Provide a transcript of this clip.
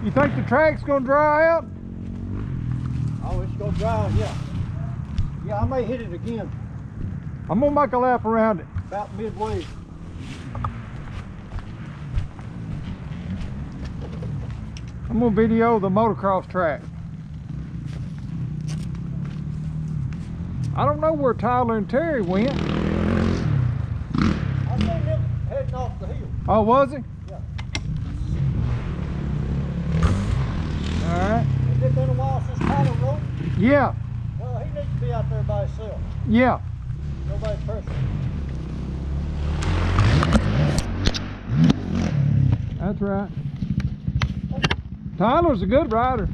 You think the track's gonna dry out? Oh, it's gonna dry, yeah. Yeah, I may hit it again I'm gonna make a lap around it. about midway. I'm gonna video the motocross track. I don't know where Tyler and Terry went. I seen them heading off the hill. Oh, was he? Yeah. All right. Has it been a while since Tyler rode? Yeah, Well, he needs to be out there by himself. yeah. Nobody pressing. That's right. Tyler's a good rider.